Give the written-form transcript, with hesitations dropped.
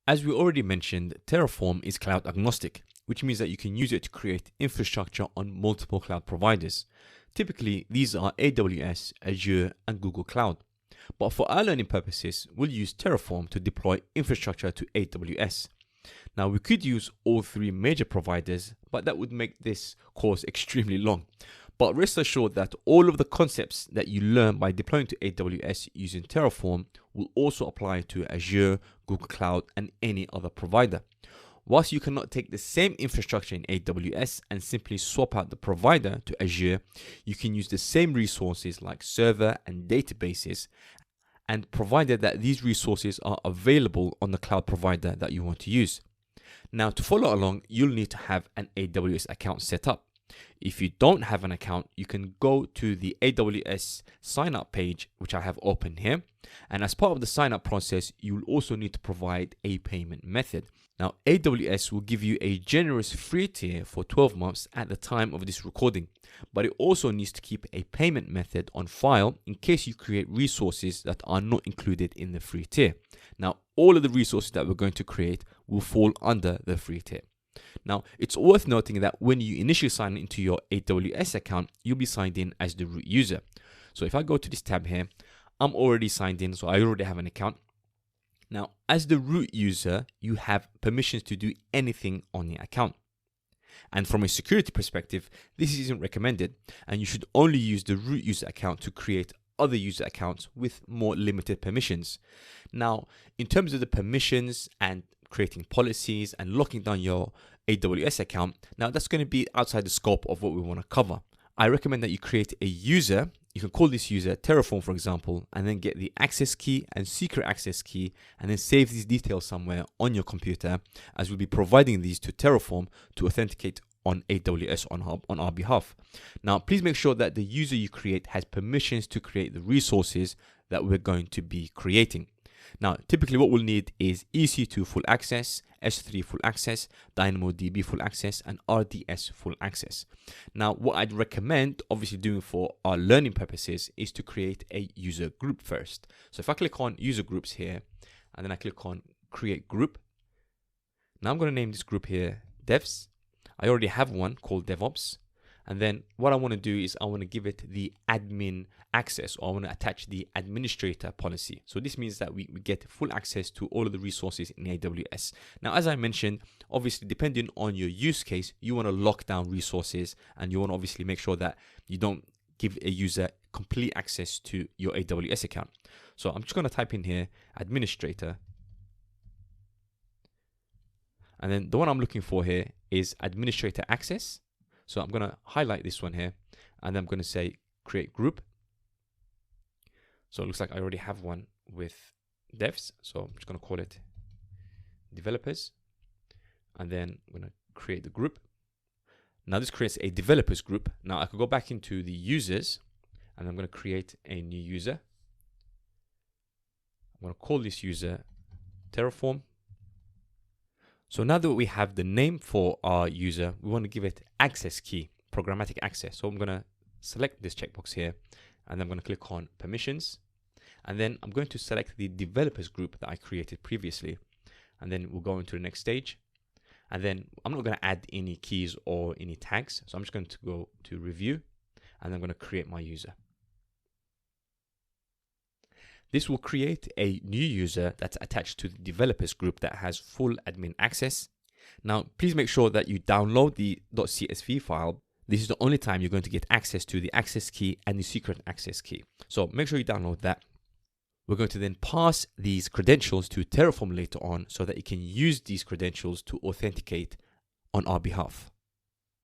As we already mentioned, Terraform is cloud agnostic, which means that you can use it to create infrastructure on multiple cloud providers. Typically, these are AWS, Azure, and Google Cloud. But for our learning purposes, we'll use Terraform to deploy infrastructure to AWS. Now, we could use all three major providers, but that would make this course extremely long. But rest assured that all of the concepts that you learn by deploying to AWS using Terraform will also apply to Azure, Google Cloud, and any other provider. Whilst you cannot take the same infrastructure in AWS and simply swap out the provider to Azure, you can use the same resources like server and databases, and provided that these resources are available on the cloud provider that you want to use. Now, to follow along, you'll need to have an AWS account set up. If you don't have an account, you can go to the AWS sign up page, which I have open here. And as part of the sign up process, you will also need to provide a payment method. Now, AWS will give you a generous free tier for 12 months at the time of this recording, but it also needs to keep a payment method on file in case you create resources that are not included in the free tier. Now, all of the resources that we're going to create will fall under the free tier. Now, it's worth noting that when you initially sign into your AWS account, you'll be signed in as the root user. So if I go to this tab here, I'm already signed in, so I already have an account. Now, as the root user, you have permissions to do anything on your account. And from a security perspective, this isn't recommended, and you should only use the root user account to create other user accounts with more limited permissions. Now, in terms of the permissions and creating policies and locking down your AWS account, now that's going to be outside the scope of what we want to cover. I recommend that you create a user. You can call this user Terraform, for example, and then get the access key and secret access key, and then save these details somewhere on your computer, as we'll be providing these to Terraform to authenticate on AWS on our behalf. Now, please make sure that the user you create has permissions to create the resources that we're going to be creating. Now, typically what we'll need is EC2 full access, S3 full access, DynamoDB full access, and RDS full access. Now, what I'd recommend, obviously doing for our learning purposes, is to create a user group first. So if I click on user groups here, and then I click on create group, now I'm going to name this group here devs. I already have one called DevOps. And then what I want to do is I want to give it the admin access, or I want to attach the administrator policy. So this means that we get full access to all of the resources in AWS. Now, as I mentioned, obviously, depending on your use case, you want to lock down resources, and you want to obviously make sure that you don't give a user complete access to your AWS account. So I'm just going to type in here, administrator. And then the one I'm looking for here is administrator access. So I'm going to highlight this one here, and then I'm going to say create group. So it looks like I already have one with devs. So I'm just going to call it developers. And then I'm going to create the group. Now this creates a developers group. Now I could go back into the users, and I'm going to create a new user. I'm going to call this user Terraform. So now that we have the name for our user, we want to give it access key, programmatic access. So I'm going to select this checkbox here, and then I'm going to click on permissions. And then I'm going to select the developers group that I created previously. And then we'll go into the next stage. And then I'm not going to add any keys or any tags. So I'm just going to go to review, and I'm going to create my user. This will create a new user that's attached to the developers group that has full admin access. Now, please make ssure that you download the .csv file. This is the only time you're going to get access to the access key and the secret access key. So make sure you download that. We're going to then pass these credentials to Terraform later on so that it can use these credentials to authenticate on our behalf.